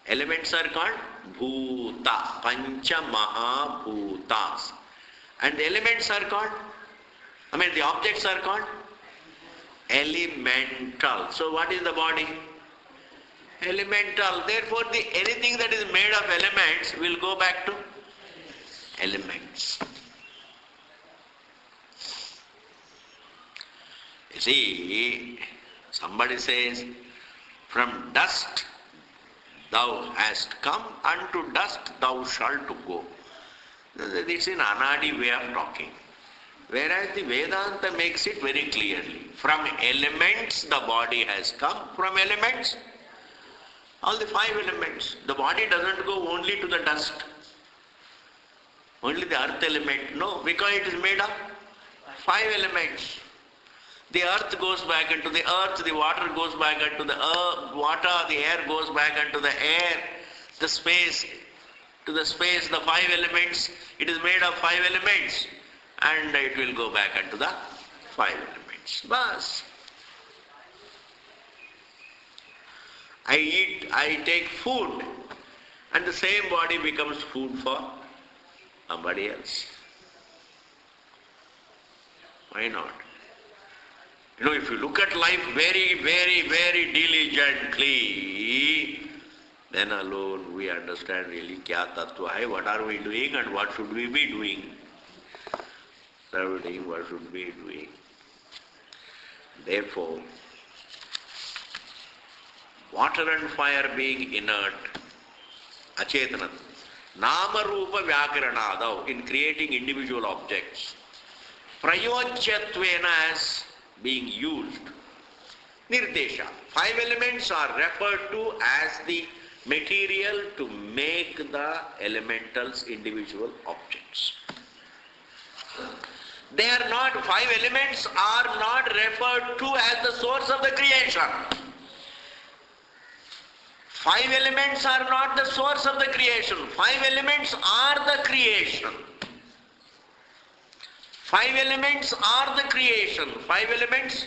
Elements are called bhuta, pancha maha bhutas. And the elements are called, the objects are called elemental. So what is the body? Elemental. Therefore, anything that is made of elements will go back to elements. You see, somebody says, from dust thou hast come, unto dust thou shalt go. This is an anadi way of talking. Whereas the Vedanta makes it very clearly. From elements the body has come. From elements, all the 5 elements. The body doesn't go only to the dust. Only the earth element. No, because it is made of 5 elements. The earth goes back into the earth, the water goes back into the water, the air goes back into the air, the space to the space, the 5 elements. It is made of 5 elements, and it will go back into the 5 elements. Bas. I take food, and the same body becomes food for somebody else. Why not? If you look at life very, very, very diligently, then alone we understand really kya tattva hai, what are we doing and what should we be doing. What are we doing, what should we be doing. Therefore, water and fire being inert, achetana, nama rupa vyakaranadav, in creating individual objects, prayojyatvena as being used. Nirdesha. 5 elements are referred to as the material to make the elementals individual objects. They are not, 5 elements are not referred to as the source of the creation. 5 elements are not the source of the creation. 5 elements are the creation. 5 elements are the creation. 5 elements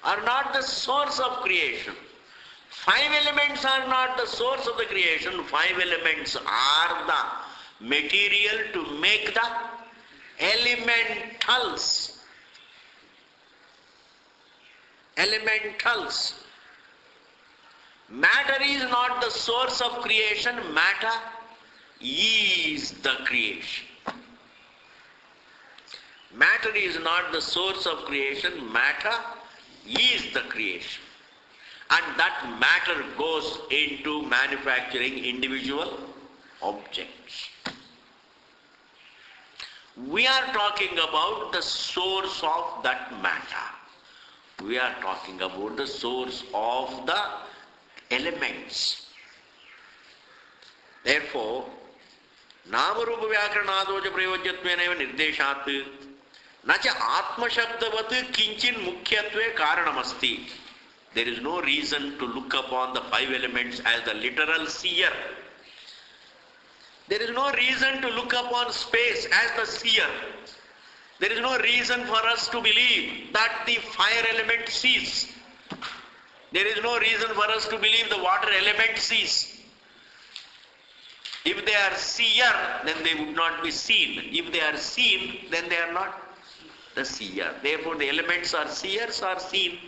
are not the source of creation. 5 elements are not the source of the creation. 5 elements are the material to make the elementals. Elementals. Matter is not the source of creation. Matter is the creation. Matter is not the source of creation, matter is the creation. And that matter goes into manufacturing individual objects. We are talking about the source of that matter. We are talking about the source of the elements. Therefore, Namarupa Vyakaranadoja Prayojyatveneva Nirdeshat Nacha Atma Shabdavat Kinchin Mukhyatve Karanamasti. There is no reason to look upon the 5 elements as the literal seer. There is no reason to look upon space as the seer. There is no reason for us to believe that the fire element sees. There is no reason for us to believe the water element sees. If they are seer, then they would not be seen. If they are seen, then they are not the seer. Therefore, the elements are seers or seen.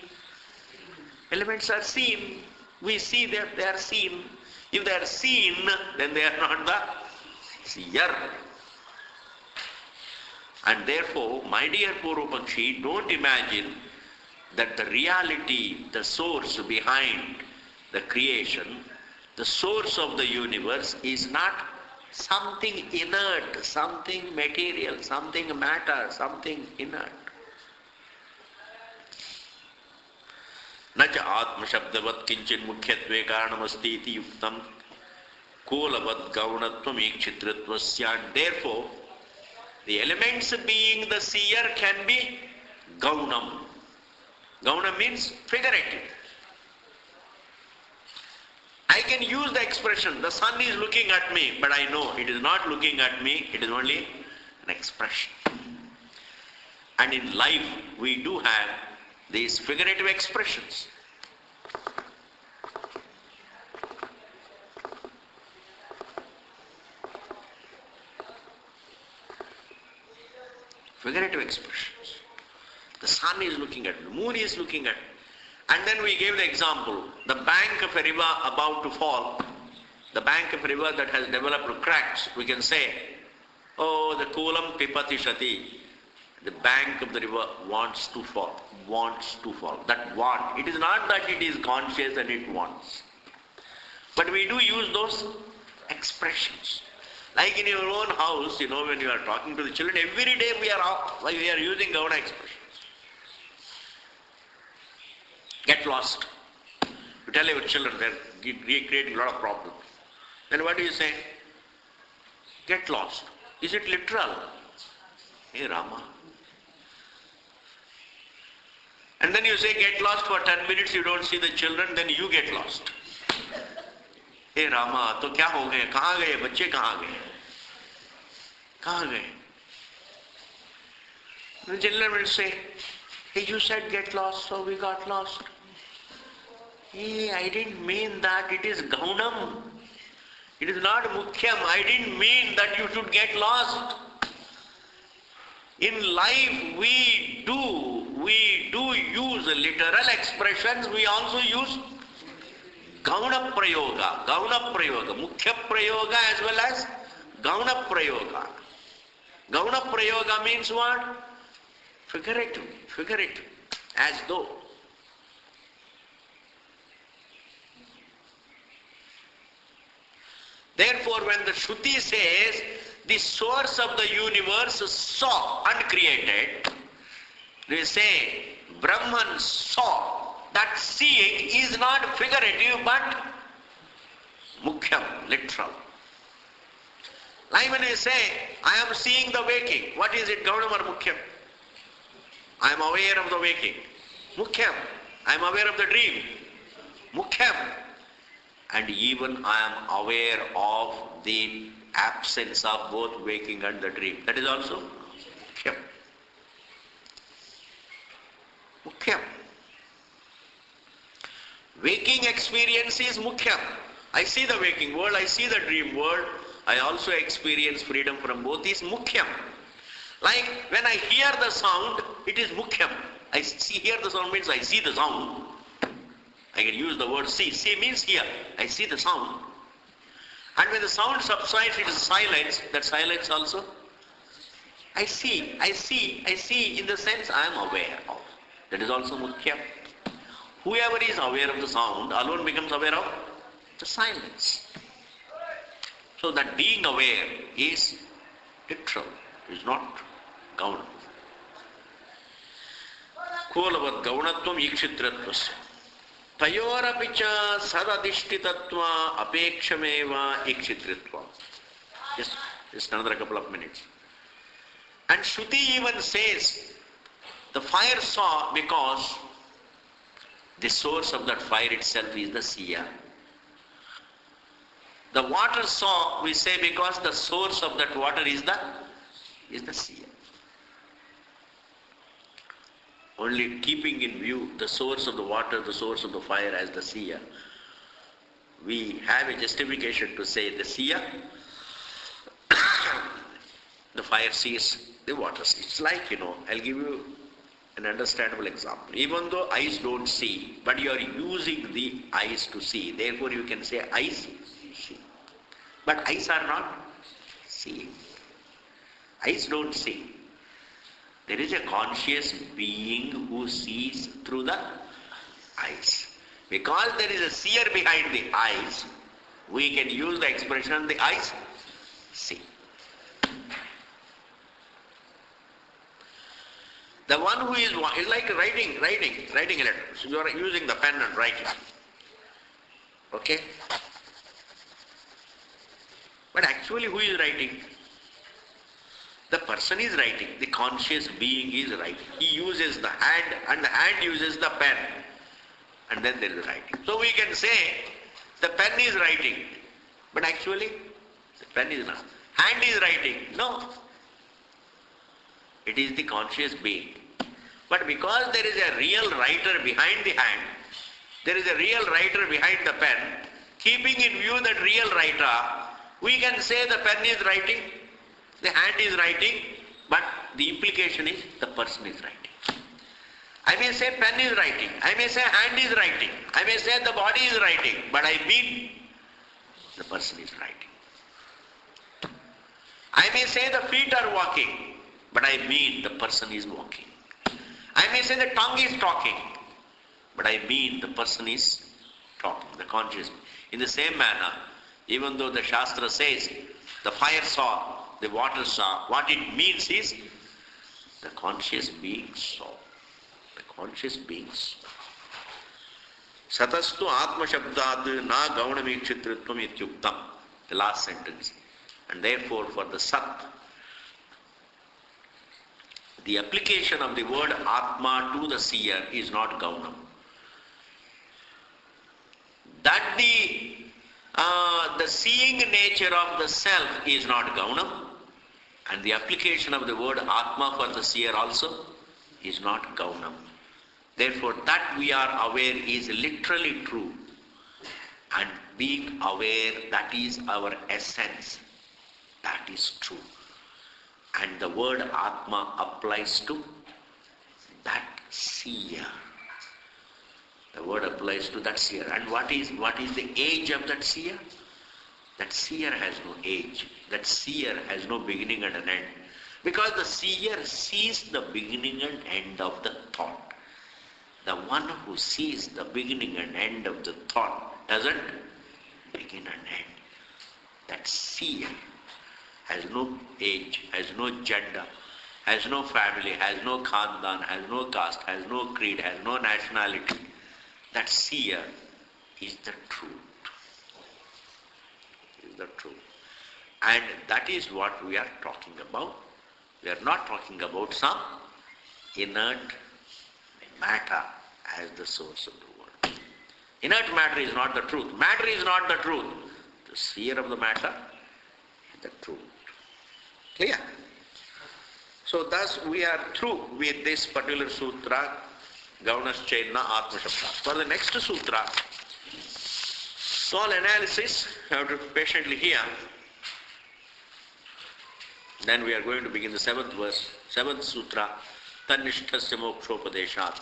Elements are seen. We see that they are seen. If they are seen, then they are not the seer. And therefore, my dear Purvapakshi, don't imagine that the reality, the source behind the creation, the source of the universe is not something inert, something material, something matter, something inert. Nacha Atma Shabdavat Kinchin Mukhyatve Karanamasti iti yuktam. Kolavad gaunatvam ikchitratvasya. Therefore, the elements being the seer can be gaunam. Gaunam means figurative. I can use the expression, the sun is looking at me, but I know it is not looking at me, it is only an expression. And in life, we do have these figurative expressions. Figurative expressions. The sun is looking at me, the moon is looking at me. And then we gave the example, the bank of a river about to fall, the bank of a river that has developed cracks, we can say, oh, the kulam pipati shati, the bank of the river wants to fall. That want. It is not that it is conscious and it wants. But we do use those expressions. Like in your own house, when you are talking to the children, every day we are using Gauna expressions. Get lost. You tell your children, they're creating a lot of problems. Then what do you say? Get lost. Is it literal? Hey Rama. And then you say get lost for 10 minutes, you don't see the children, then you get lost. Hey Rama, to kya ho gaye? Kahan gaye? Bacche kahan gaye? Kahan gaye? The children will say, hey, you said get lost, so we got lost. Hey, I didn't mean that. It is gaunam. It is not mukhyam. I didn't mean that you should get lost. In life, we do use literal expressions. We also use gauna prayoga. Mukhya prayoga as well as gauna prayoga. Gauna prayoga means what? Figurative, as though. Therefore, when the Shruti says, the source of the universe saw, uncreated, they say, Brahman saw. That seeing is not figurative, but mukhyam, literal. Like when I say, I am seeing the waking. What is it, Gaunam or mukhyam? I am aware of the waking. Mukhyam. I am aware of the dream. Mukhyam. And even I am aware of the absence of both waking and the dream. That is also mukhyam. Mukhyam. Waking experience is mukhyam. I see the waking world, I see the dream world. I also experience freedom from both is mukhyam. Like when I hear the sound, it is mukhyam. Hear the sound means I see the sound. I can use the word see. See means hear. I see the sound. And when the sound subsides, it is silence. That silence also, I see in the sense I am aware of. That is also mukhyam. Whoever is aware of the sound alone becomes aware of the silence. So that being aware is literal, is not gauna. Kolavad gaunatvam ikshitratvam. Tayorapicha sadadishtitatva apekshameva ikshitritvam. Just another couple of minutes. And Shruti even says, the fire saw because the source of that fire itself is the seer. The water saw, we say, because the source of that water is the seer. Only keeping in view the source of the water, the source of the fire as the seer, we have a justification to say the seer, the fire sees, the water sees. It's like, I'll give you an understandable example. Even though eyes don't see, but you are using the eyes to see. Therefore, you can say eyes see. But eyes are not seeing. Eyes don't see. There is a conscious being who sees through the eyes. Because there is a seer behind the eyes, we can use the expression the eyes see. The one who is like writing a letter. So you are using the pen and writing. Okay? But actually who is writing? The person is writing. The conscious being is writing. He uses the hand and the hand uses the pen. And then there is writing. So we can say the pen is writing. But actually the pen is not. Hand is writing. No. It is the conscious being. But because there is a real writer behind the hand, there is a real writer behind the pen, keeping in view that real writer, we can say the pen is writing, the hand is writing, but the implication is the person is writing. I may say pen is writing, I may say hand is writing, I may say the body is writing, but I mean the person is writing. I may say the feet are walking, but I mean the person is walking. I may say the tongue is talking, but I mean the person is talking, the conscious. In the same manner, even though the Shastra says the fire saw, the water saw, what it means is the conscious being saw. The conscious being saw. Satastu atma shabdad na gaunam ikshitritvam ityuktam. The last sentence. And therefore for the Sat, the application of the word Atma to the seer is not Gaunam. That the seeing nature of the self is not Gaunam, and the application of the word Atma for the seer also is not Gaunam. Therefore, that we are aware is literally true, and being aware, that is our essence, that is true. And the word Atma applies to that seer. The word applies to that seer. And what is the age of that seer? That seer has no age. That seer has no beginning and an end. Because the seer sees the beginning and end of the thought. The one who sees the beginning and end of the thought doesn't begin and end. That seer has no age, has no gender, has no family, has no khandan, has no caste, has no creed, has no nationality. That seer is the truth. Is the truth. And that is what we are talking about. We are not talking about some inert matter as the source of the world. Inert matter is not the truth. Matter is not the truth. The seer of the matter is the truth. Clear? So thus we are through with this particular sutra, Gaunaschaitna Atma Shabda. For the next sutra, small analysis, you have to patiently hear. Then we are going to begin the 7th verse, 7th sutra, Tanishthasya Mokshopadeshat,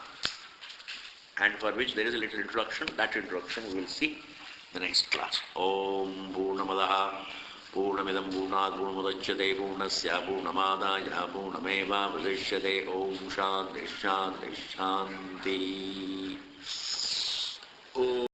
and for which there is a little introduction. That introduction we will see in the next class. Om Purnamadaha Purnamidam Purnad Purnamudachyate Purnasya Purnamadaya Purnameva Vasishyate. Om Shanti Shanti Shanti. Om